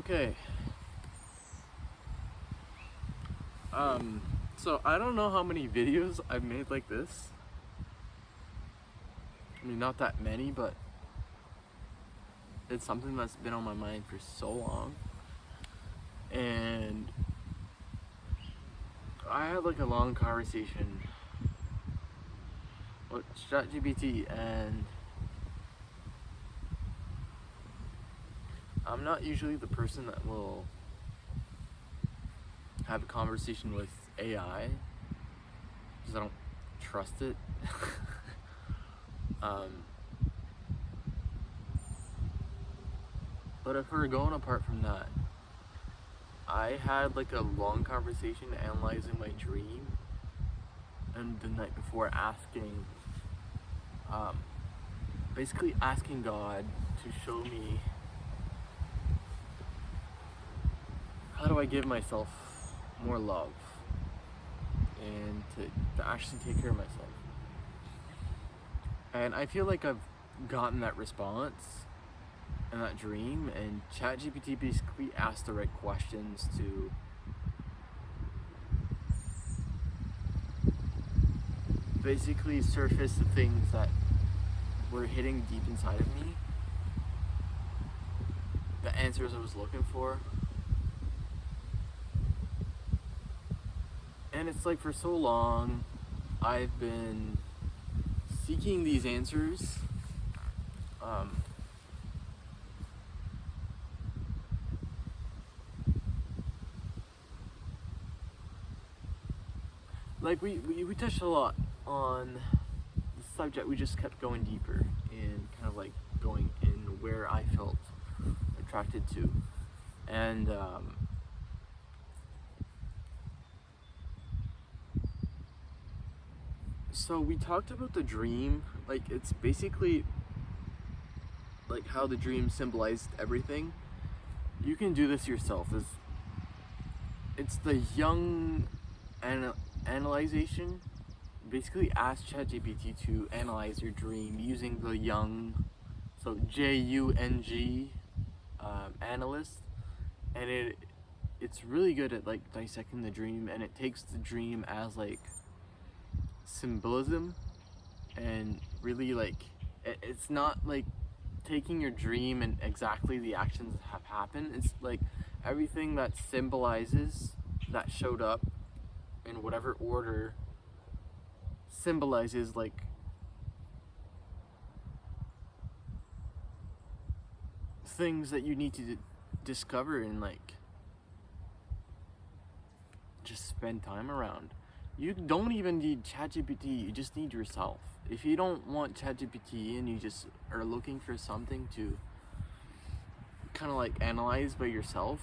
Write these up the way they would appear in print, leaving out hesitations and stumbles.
Okay. So I don't know how many videos I've made like this. I mean, not that many, but it's something that's been on my mind for so long. And I had like a long conversation with ChatGPT, and I'm not usually the person that will have a conversation with AI because I don't trust it. um, but if we're going apart from that, I had like a long conversation analyzing my dream, and the night before basically asking God to show me how do I give myself more love and to actually take care of myself. And I feel like I've gotten that response and that dream, and ChatGPT basically asked the right questions to basically surface the things that were hitting deep inside of me, the answers I was looking for. And it's like for so long I've been seeking these answers. Like we touched a lot on the subject. We just kept going deeper and kind of like going in where I felt attracted to. And so we talked about the dream. Like, it's basically like how the dream symbolized everything. You can do this yourself. It's the Jung analyzation. Basically ask ChatGPT to analyze your dream using the Jung, so Jung, analyst, and it's really good at like dissecting the dream, and it takes the dream as like symbolism, and really like it's not like taking your dream and exactly the actions that have happened. It's like everything that symbolizes, that showed up in whatever order, symbolizes like things that you need to discover and like just spend time around. You don't even need ChatGPT, you just need yourself. If you don't want ChatGPT and you just are looking for something to kind of like analyze by yourself,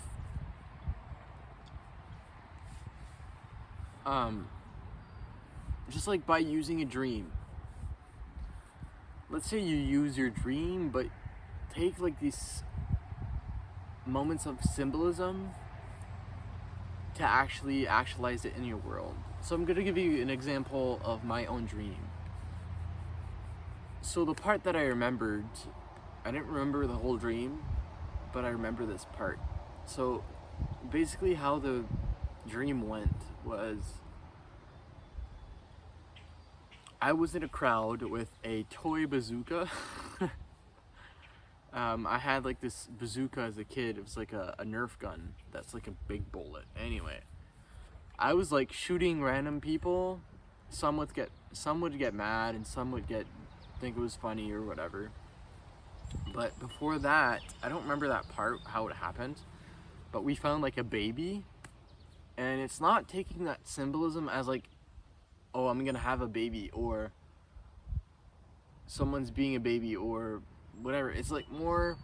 just like by using a dream. Let's say you use your dream, but take like these moments of symbolism to actually actualize it in your world. So I'm gonna give you an example of my own dream. So the part that I remembered, I didn't remember the whole dream, but I remember this part. So basically how the dream went was, I was in a crowd with a toy bazooka. I had like this bazooka as a kid. It was like a Nerf gun that's like a big bullet. Anyway, I was like shooting random people. Some would get mad, and some would think it was funny or whatever. But before that, I don't remember that part, how it happened. But we found like a baby, and it's not taking that symbolism as like, oh, I'm gonna have a baby, or someone's being a baby, or whatever. It's like more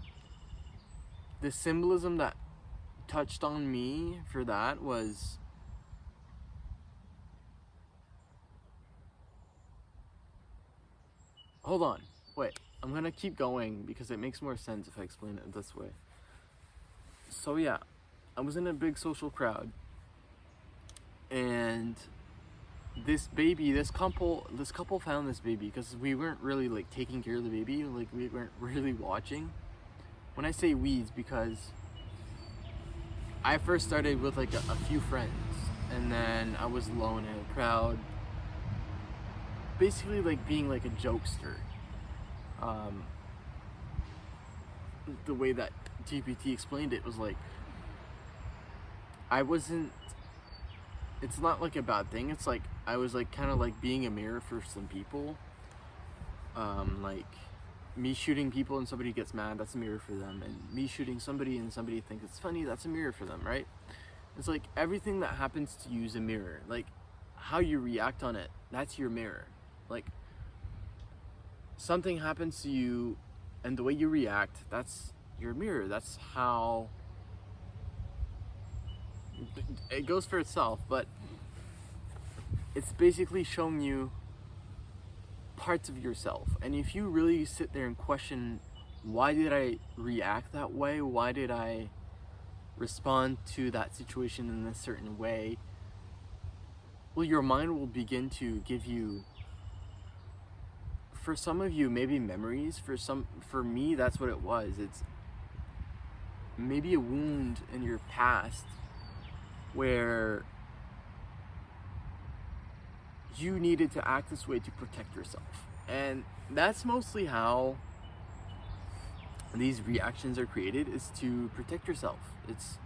the symbolism that touched on me for that was, hold on, wait, I'm gonna keep going because it makes more sense if I explain it this way. So yeah, I was in a big social crowd, and this couple found this baby because we weren't really like taking care of the baby, like we weren't really watching. When I say weeds, because I first started with like a few friends, and then I was alone in a crowd, basically like being like a jokester. Um, the way that GPT explained it was like I wasn't. It's not like a bad thing. It's like I was like kind of like being a mirror for some people. Like me shooting people and somebody gets mad, that's a mirror for them. And me shooting somebody and somebody thinks it's funny, that's a mirror for them, right? It's like everything that happens to you is a mirror. Like how you react on it, that's your mirror. Like something happens to you and the way you react, that's your mirror. That's how it goes for itself, but it's basically showing you parts of yourself. And if you really sit there and question, why did I react that way? Why did I respond to that situation in a certain way? Well, your mind will begin to give you, for some of you, maybe memories. For me, that's what it was. It's maybe a wound in your past where you needed to act this way to protect yourself. And that's mostly how these reactions are created, is to protect yourself. It's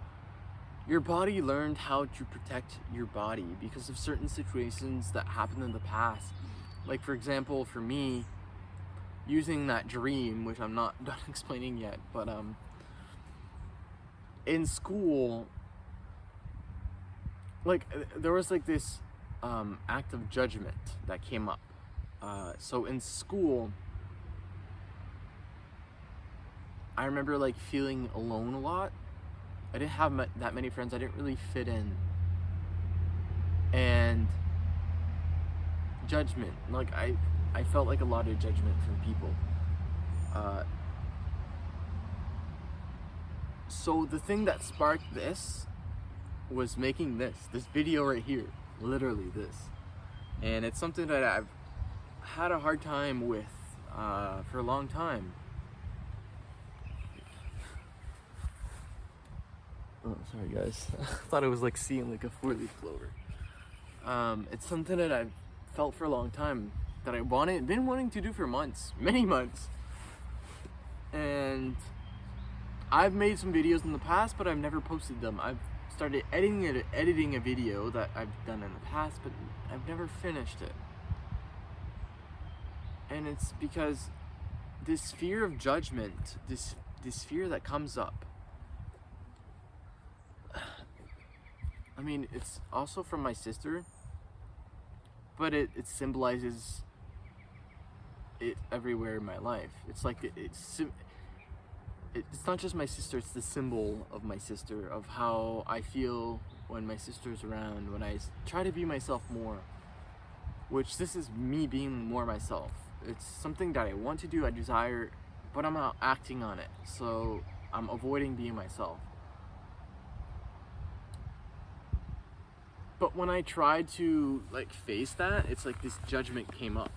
your body learned how to protect your body because of certain situations that happened in the past. Like for example, for me, using that dream, which I'm not done explaining yet, but in school, like there was like this act of judgment that came up. So in school, I remember like feeling alone a lot. I didn't have that many friends. I didn't really fit in. And judgment, like I felt like a lot of judgment from people. So the thing that sparked this was making this video right here, literally this. And it's something that I've had a hard time with for a long time. Oh, sorry guys. I thought I was like seeing like a 4-leaf clover. It's something that I've felt for a long time, that I been wanting to do for months, many months. And I've made some videos in the past, but I've never posted them. I've started editing a video that I've done in the past, but I've never finished it. And it's because this fear of judgment, this fear that comes up, I mean, it's also from my sister, but it symbolizes it everywhere in my life. It's like it's not just my sister, it's the symbol of my sister, of how I feel when my sister's around, when I try to be myself more, which this is me being more myself. It's something that I want to do, I desire, but I'm not acting on it, so I'm avoiding being myself. But when I tried to like face that, it's like this judgment came up.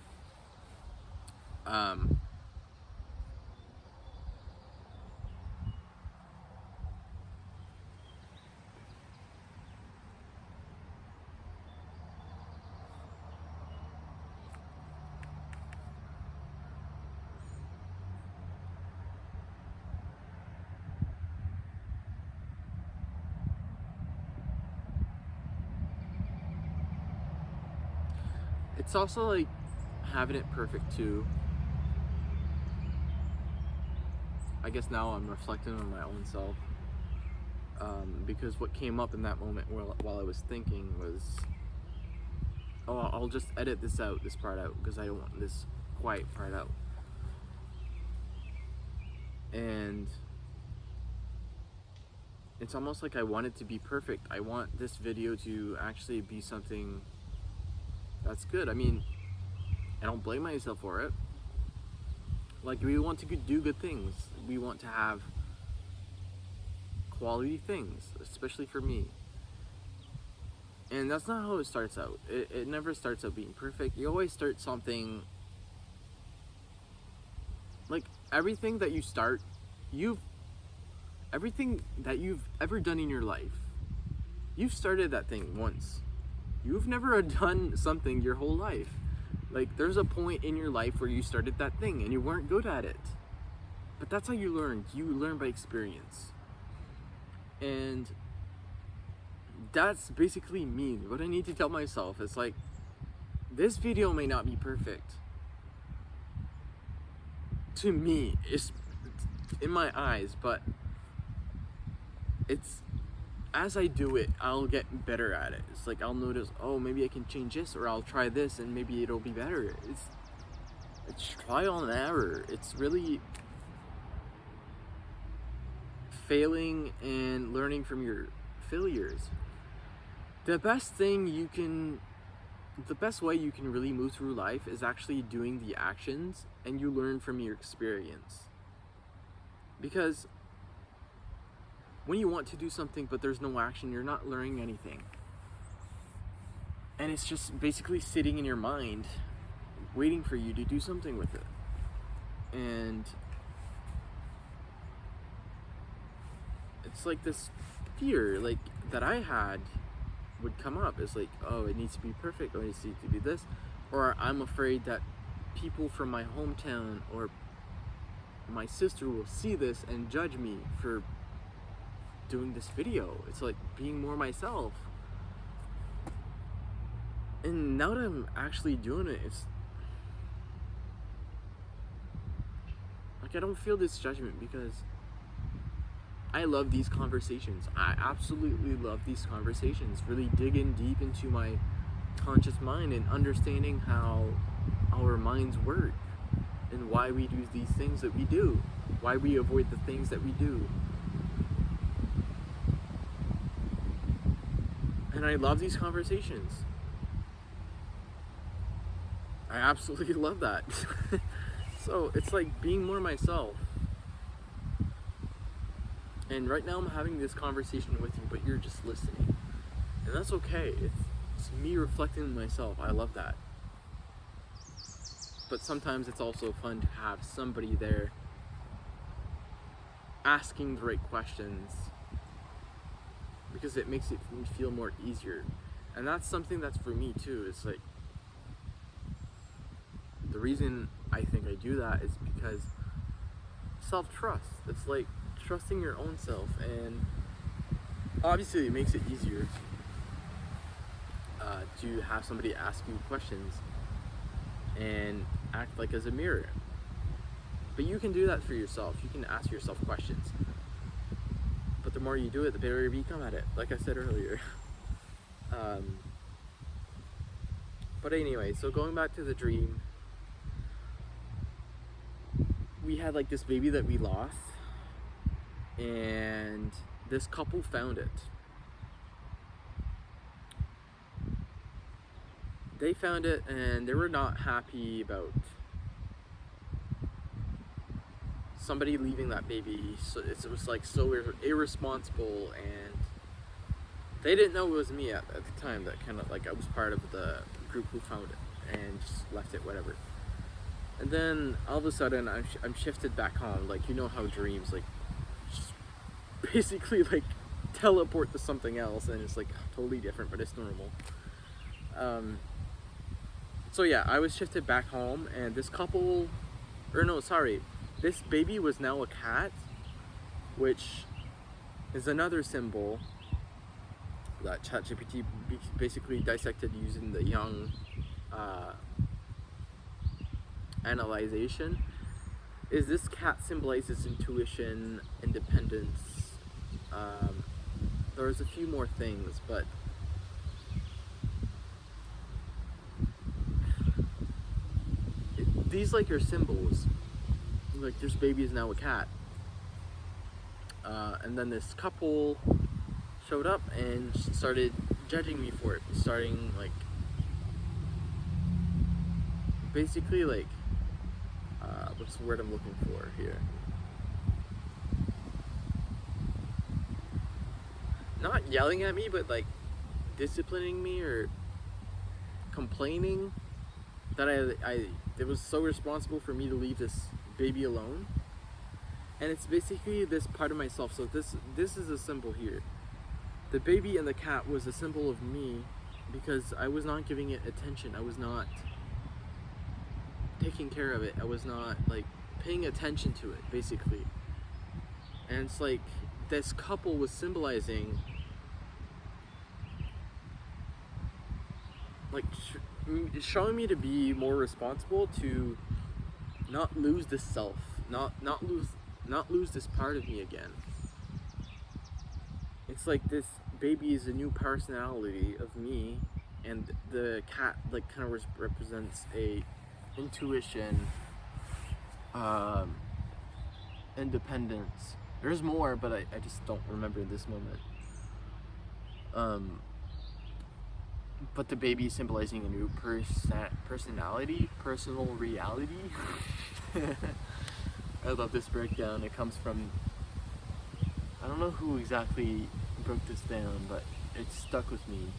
It's also like having it perfect too. I guess now I'm reflecting on my own self, because what came up in that moment while I was thinking was, oh, I'll just edit this part out, because I don't want this quiet part out. And it's almost like I want it to be perfect. I want this video to actually be something that's good. I mean, I don't blame myself for it. Like, we want to do good things. We want to have quality things, especially for me. And that's not how it starts out. It never starts out being perfect. You always start something. Like, everything that you start, everything that you've ever done in your life, You've started that thing once. You've never done something your whole life. Like, there's a point in your life where you started that thing and you weren't good at it. But that's how you learn. You learn by experience. And that's basically me. What I need to tell myself is like, this video may not be perfect. To me, it's in my eyes, but it's, as I do it, I'll get better at it. It's like I'll notice, oh, maybe I can change this, or I'll try this and maybe it'll be better. It's trial and error. It's really failing and learning from your failures. The best way you can really move through life is actually doing the actions, and you learn from your experience. Because when you want to do something but there's no action, you're not learning anything. And it's just basically sitting in your mind, waiting for you to do something with it. And it's like this fear, like, that I had would come up. It's like, oh, it needs to be perfect, or it needs to do this, or I'm afraid that people from my hometown or my sister will see this and judge me for doing this video. It's like being more myself. And now that I'm actually doing it, it's like I don't feel this judgment, because I love these conversations. I absolutely love these conversations. Really digging deep into my conscious mind and understanding how our minds work and why we do these things that we do, why we avoid the things that we do. And I love these conversations. I absolutely love that. So it's like being more myself. And right now I'm having this conversation with you, but you're just listening. And that's okay. It's me reflecting on myself. I love that. But sometimes it's also fun to have somebody there asking the right questions, because it makes it feel more easier. And that's something that's for me too. It's like, the reason I think I do that is because self-trust. It's like trusting your own self, and obviously it makes it easier to have somebody ask you questions and act like as a mirror. But you can do that for yourself. You can ask yourself questions. But the more you do it, the better you become at it, like I said earlier. But anyway, so going back to the dream, we had like this baby that we lost, and this couple found it. They found it, and they were not happy about somebody leaving that baby. So it was like so irresponsible, and they didn't know it was me at the time. That kind of like I was part of the group who found it and just left it, whatever. And then all of a sudden I'm shifted back home. Like, you know how dreams like just basically like teleport to something else, and it's like totally different, but it's normal. So yeah, I was shifted back home, and this couple, or no, sorry, this baby was now a cat, which is another symbol that ChatGPT basically dissected using the Jung analyzation. Is this cat symbolizes intuition, independence. There's a few more things, but these like are symbols. Like, this baby is now a cat. And then this couple showed up and started judging me for it. Starting like basically like what's the word I'm looking for here? Not yelling at me, but like disciplining me or complaining that it was so responsible for me to leave this baby alone. And it's basically this part of myself. So this is a symbol here. The baby and the cat was a symbol of me because I was not giving it attention. I was not taking care of it. I was not like paying attention to it, basically. And it's like this couple was symbolizing like showing me to be more responsible, to not lose this self, not lose this part of me again. It's like this baby is a new personality of me, and the cat like kind of represents a intuition, independence. There's more, but I just don't remember this moment. But the baby symbolizing a new personality, personal reality. I love this breakdown. It comes from, I don't know who exactly broke this down, but it stuck with me.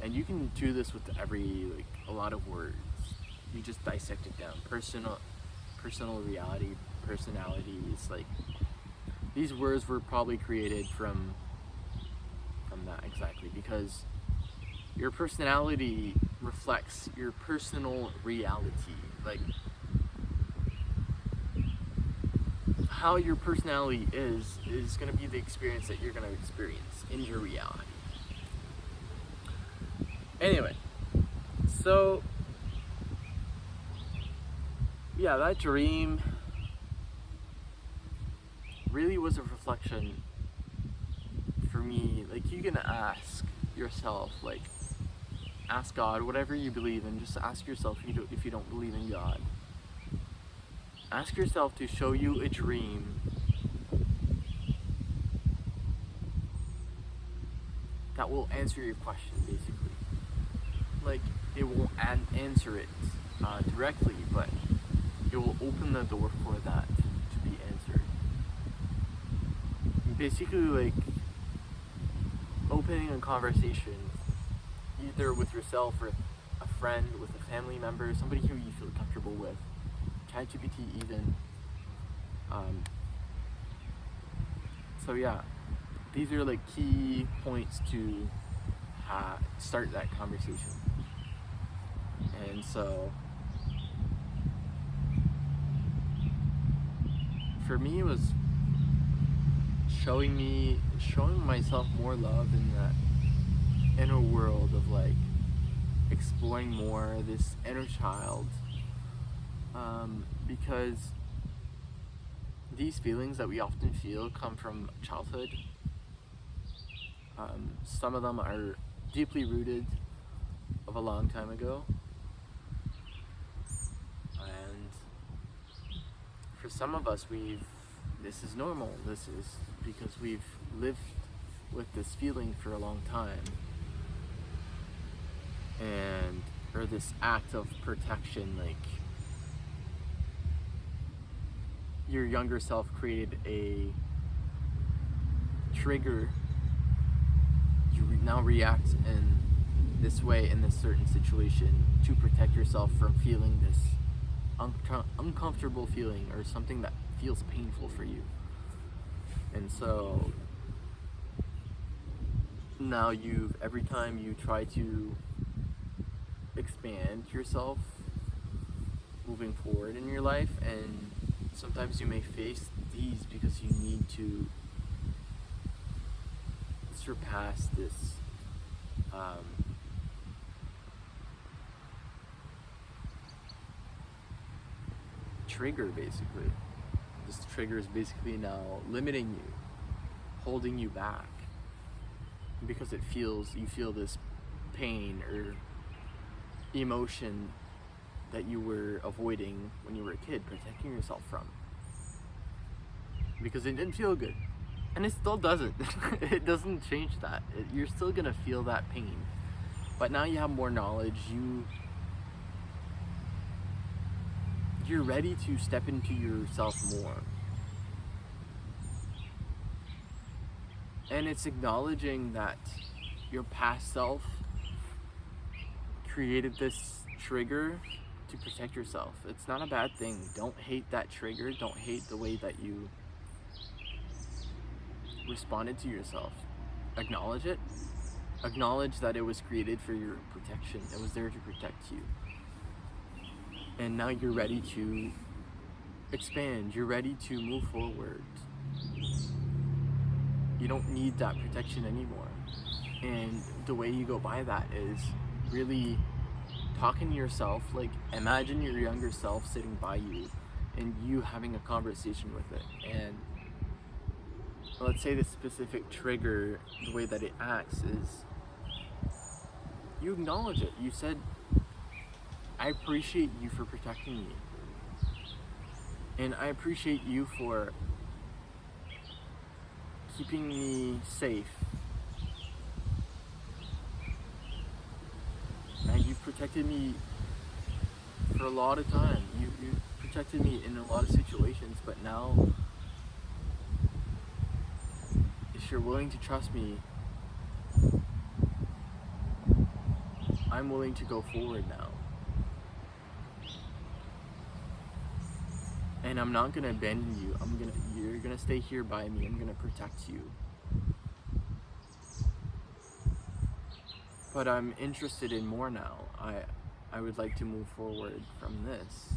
And you can do this with a lot of words. You just dissect it down. Personal reality, personality. It's like, these words were probably created from that exactly, because your personality reflects your personal reality. Like, how your personality is going to be the experience that you're going to experience in your reality. Anyway, so yeah, that dream really was a reflection for me. Like, you can ask yourself, like, ask God whatever you believe in. Just ask yourself if you don't believe in God. Ask yourself to show you a dream that will answer your question, basically. Like, it won't answer it directly, but it will open the door for that to be answered. Basically, like, opening a conversation, either with yourself or a friend, with a family member, somebody who you feel comfortable with, ChatGPT even. So yeah, these are like key points to start that conversation. And so for me, it was showing myself more love in that inner world of like exploring more this inner child, because these feelings that we often feel come from childhood. Some of them are deeply rooted of a long time ago, and for some of us, this is normal. This is because we've lived with this feeling for a long time, or this act of protection, like your younger self created a trigger. You now react in this way in this certain situation to protect yourself from feeling this uncomfortable feeling or something that feels painful for you. And so now every time you try to expand yourself moving forward in your life, and sometimes you may face these because you need to surpass this trigger, basically. This trigger is basically now limiting you, holding you back, because you feel this pain or emotion that you were avoiding when you were a kid, protecting yourself from, because it didn't feel good, and it still doesn't. It doesn't change that. You're still gonna feel that pain, but now you have more knowledge. You're ready to step into yourself more. And it's acknowledging that your past self created this trigger to protect yourself. It's not a bad thing. Don't hate that trigger. Don't hate the way that you responded to yourself. Acknowledge it. Acknowledge that it was created for your protection. It was there to protect you. And now you're ready to expand. You're ready to move forward. You don't need that protection anymore. And the way you go by that is really talking to yourself. Like, imagine your younger self sitting by you and you having a conversation with it. And let's say the specific trigger, the way that it acts is you acknowledge it. You said, I appreciate you for protecting me. And I appreciate you for keeping me safe. And you've protected me for a lot of time. You've protected me in a lot of situations, but now, if you're willing to trust me, I'm willing to go forward now. And I'm not gonna abandon you. You're gonna stay here by me. I'm gonna protect you. But I'm interested in more now. I would like to move forward from this.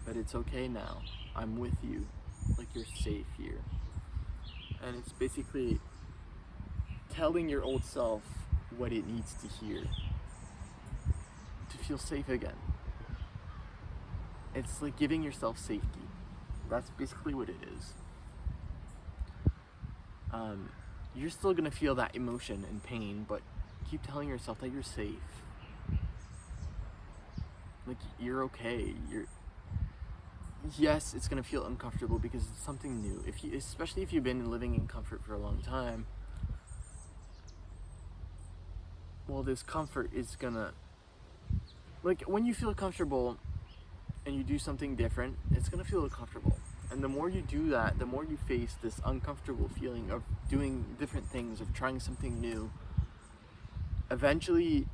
But it's okay now. I'm with you. Like, you're safe here. And it's basically telling your old self what it needs to hear to feel safe again. It's like giving yourself safety. That's basically what it is. You're still gonna feel that emotion and pain, but keep telling yourself that you're safe. Like, you're okay. Yes, it's gonna feel uncomfortable because it's something new. Especially if you've been living in comfort for a long time. Well, this comfort is gonna, like, when you feel comfortable and you do something different, it's gonna feel uncomfortable. And the more you do that, the more you face this uncomfortable feeling of doing different things, of trying something new. Eventually,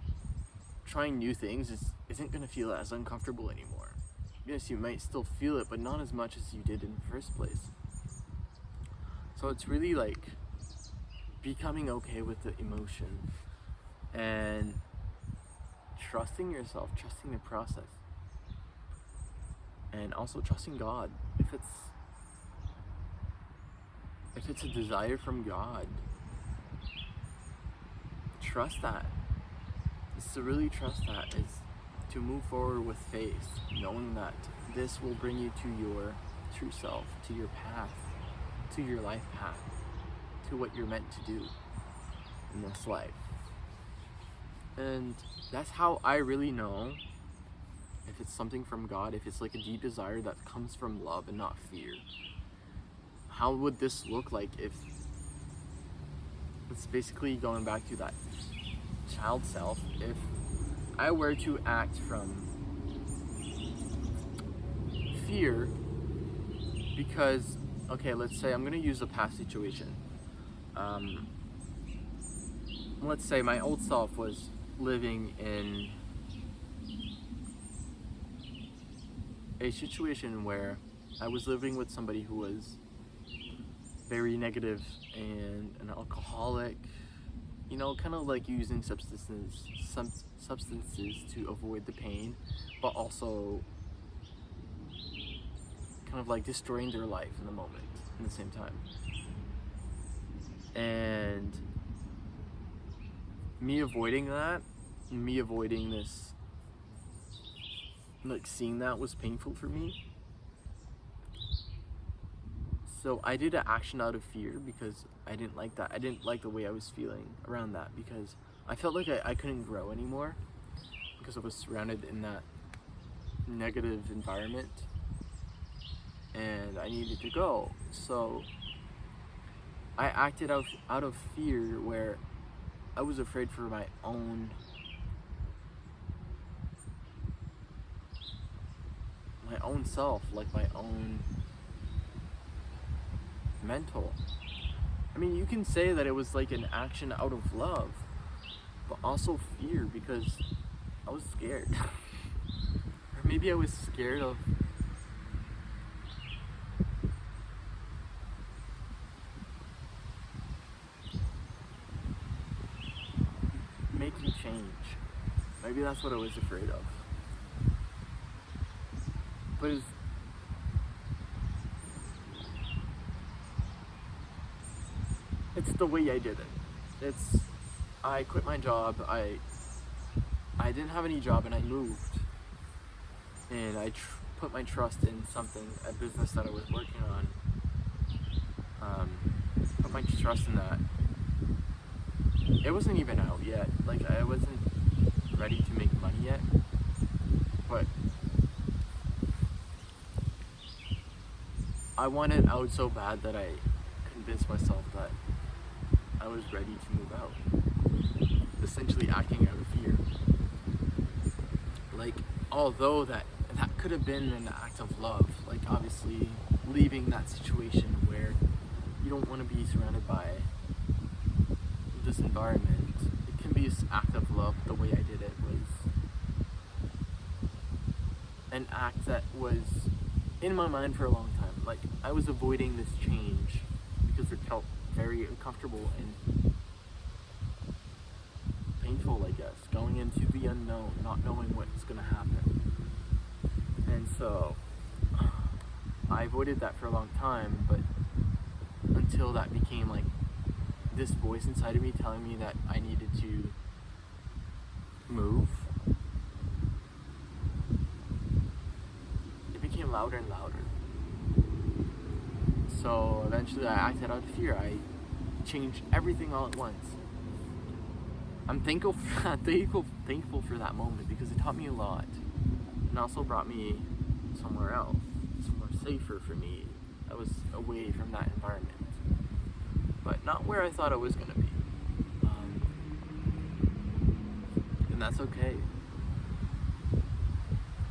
trying new things isn't gonna feel as uncomfortable anymore. Yes, you might still feel it, but not as much as you did in the first place. So it's really like becoming okay with the emotion and trusting yourself, trusting the process. And also trusting God. If it's a desire from God, trust that. It's to really trust that. It's to move forward with faith, knowing that this will bring you to your true self, to your path, to your life path, to what you're meant to do in this life. And that's how I really know if it's something from God, if it's like a deep desire that comes from love and not fear. How would this look like if it's basically going back to that child self? If I were to act from fear because, okay, let's say I'm going to use a past situation. Let's say my old self was living in a situation where I was living with somebody who was very negative and an alcoholic, you know, kind of like using substances to avoid the pain, but also kind of like destroying their life in the moment in the same time. And me avoiding this, like, seeing that was painful for me. So I did an action out of fear because I didn't like that. I didn't like the way I was feeling around that because I felt like I couldn't grow anymore because I was surrounded in that negative environment and I needed to go. So I acted out of fear where I was afraid for my own self, like my own mental. I mean, you can say that it was like an action out of love, but also fear because I was scared. Or maybe I was scared of making change. Maybe that's what I was afraid of. But it's the way I did it. I quit my job. I didn't have any job, and I moved. And I put my trust in something, a business that I was working on. Put my trust in that. It wasn't even out yet. Like, I wasn't ready to make money yet. But I wanted out so bad that I convinced myself that I was ready to move out. Essentially acting out of fear. Like, although that could have been an act of love, like obviously leaving that situation where you don't want to be surrounded by this environment, it can be an act of love. The way I did it was an act that was in my mind for a long time. Like, I was avoiding this change because it felt very uncomfortable and painful, I guess, going into the unknown, not knowing what's going to happen. And so I avoided that for a long time, but until that became like this voice inside of me telling me that I needed to move, it became louder and louder. So eventually I acted out of fear. I changed everything all at once. I'm thankful for that moment because it taught me a lot, and also brought me somewhere else, somewhere safer for me. I was away from that environment, but not where I thought I was gonna be. And that's okay.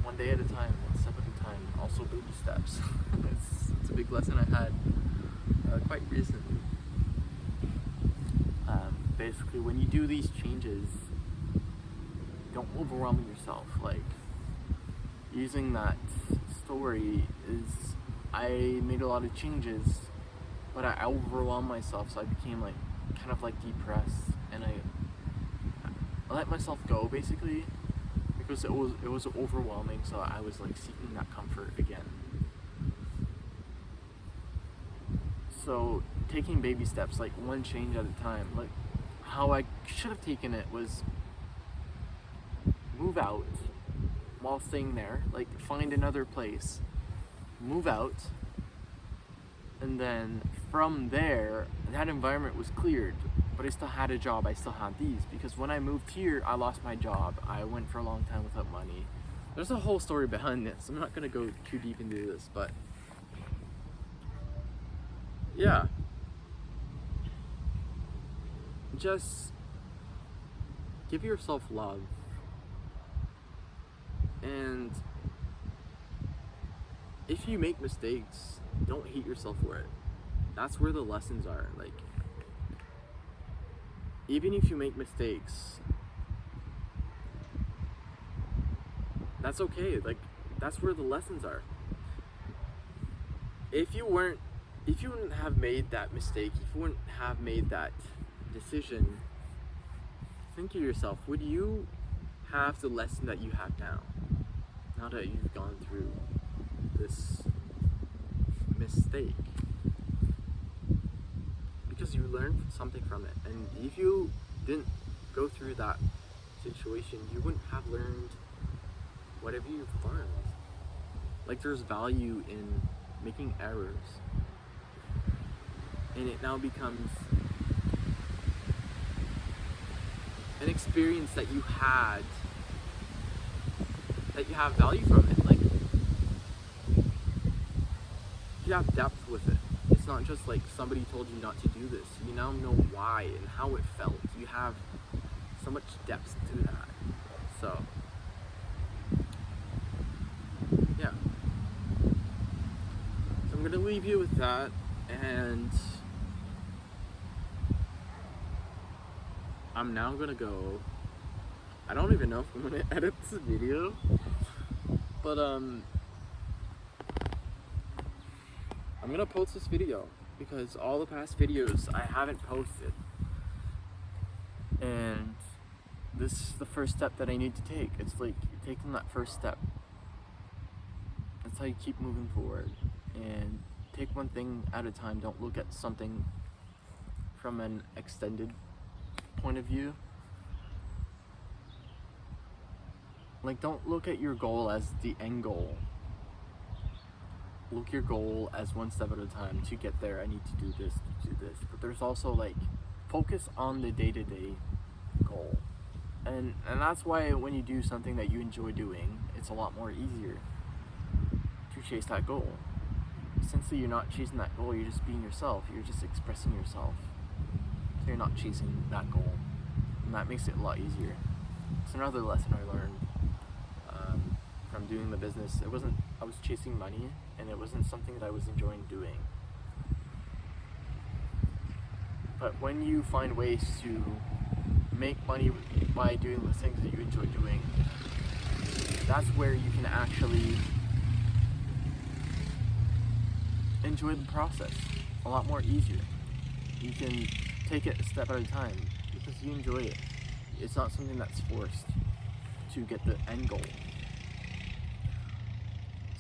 One day at a time, one step at a time. Also baby steps. It's a big lesson I had quite recently. Basically, when you do these changes, don't overwhelm yourself. Like, using that story is, I made a lot of changes, but I overwhelmed myself, so I became like kind of like depressed, and I let myself go basically because it was overwhelming. So I was like seeking that comfort again. So taking baby steps, like one change at a time. Like, how I should have taken it was move out while staying there, like find another place, move out, and then from there, that environment was cleared, but I still had a job, I still had these, because when I moved here, I lost my job. I went for a long time without money. There's a whole story behind this. I'm not gonna go too deep into this, but yeah. Just give yourself love, and if you make mistakes, don't hate yourself for it. That's where the lessons are. Like, even if you make mistakes, that's okay. Like, that's where the lessons are. If you wouldn't have made that mistake, if you wouldn't have made that decision, think of yourself, would you have the lesson that you have now that you've gone through this mistake? Because you learned something from it, and if you didn't go through that situation, you wouldn't have learned whatever you've learned. Like, there's value in making errors, and it now becomes an experience that you had, that you have value from it. Like, you have depth with it. It's not just like somebody told you not to do this. You now know why and how it felt. You have so much depth to that. So, yeah. So I'm gonna leave you with that, and I'm now gonna go. I don't even know if I'm gonna edit this video, but I'm gonna post this video because all the past videos I haven't posted, and this is the first step that I need to take. It's like taking that first step. That's how you keep moving forward. And take one thing at a time. Don't look at something from an extended point of view. Like, don't look at your goal as the end goal. Look your goal as one step at a time. To get there, I need to do this, to do this. But there's also, like, focus on the day-to-day goal. And that's why when you do something that you enjoy doing, it's a lot more easier to chase that goal. Essentially, you're not chasing that goal, you're just being yourself. You're just expressing yourself. So you're not chasing that goal. And that makes it a lot easier. It's another lesson I learned from doing the business. I was chasing money, and it wasn't something that I was enjoying doing. But when you find ways to make money by doing the things that you enjoy doing, that's where you can actually enjoy the process a lot more easier. You can take it a step at a time because you enjoy it. It's not something that's forced to get the end goal.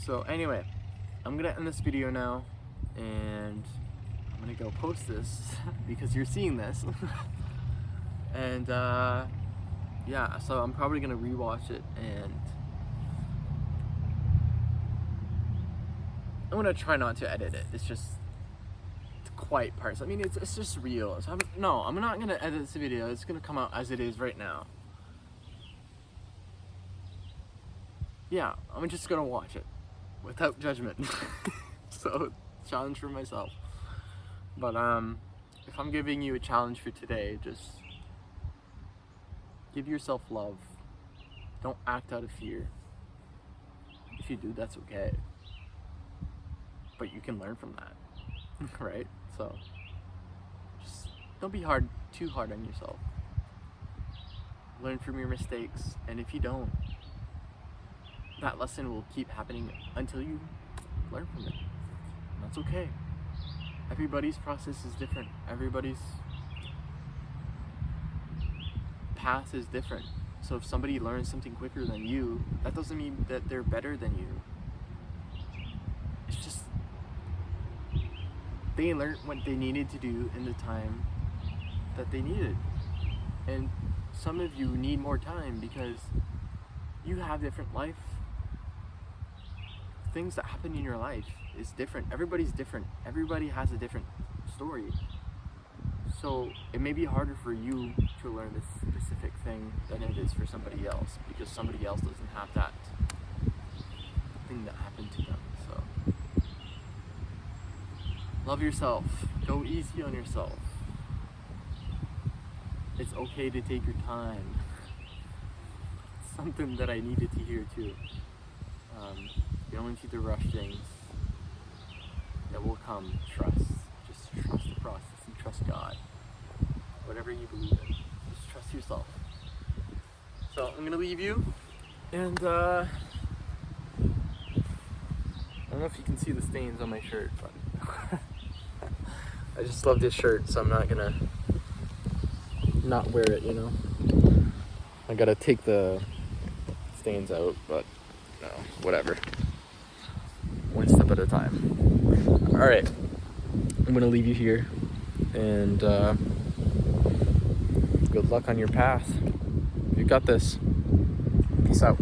So anyway, I'm gonna end this video now, and I'm gonna go post this because you're seeing this. And yeah, so I'm probably gonna rewatch it, and I'm gonna try not to edit it. It's just quiet parts. I mean, it's just real. So I'm not gonna edit this video. It's gonna come out as it is right now. Yeah, I'm just gonna watch it without judgment. So, challenge for myself. But if I'm giving you a challenge for today, just give yourself love. Don't act out of fear. If you do, that's okay. But you can learn from that, right? So, just don't be too hard on yourself. Learn from your mistakes, and if you don't, that lesson will keep happening until you learn from it. And that's okay. Everybody's process is different. Everybody's path is different. So if somebody learns something quicker than you, that doesn't mean that they're better than you. It's just they learned what they needed to do in the time that they needed. And some of you need more time because you have different life. Things that happen in your life is different. Everybody's different. Everybody has a different story. So it may be harder for you to learn this specific thing than it is for somebody else, because somebody else doesn't have that thing that happened to them. So love yourself. Go easy on yourself. It's okay to take your time. Something that I needed to hear too. You don't need to rush things. It will come. Trust. Just trust the process and trust God. Whatever you believe in, just trust yourself. So I'm gonna leave you, and I don't know if you can see the stains on my shirt, but I just love this shirt, so I'm not gonna not wear it, you know. I gotta take the stains out, but no, whatever. One step at a time. Alright, I'm gonna leave you here, and good luck on your path. You got this. Peace out.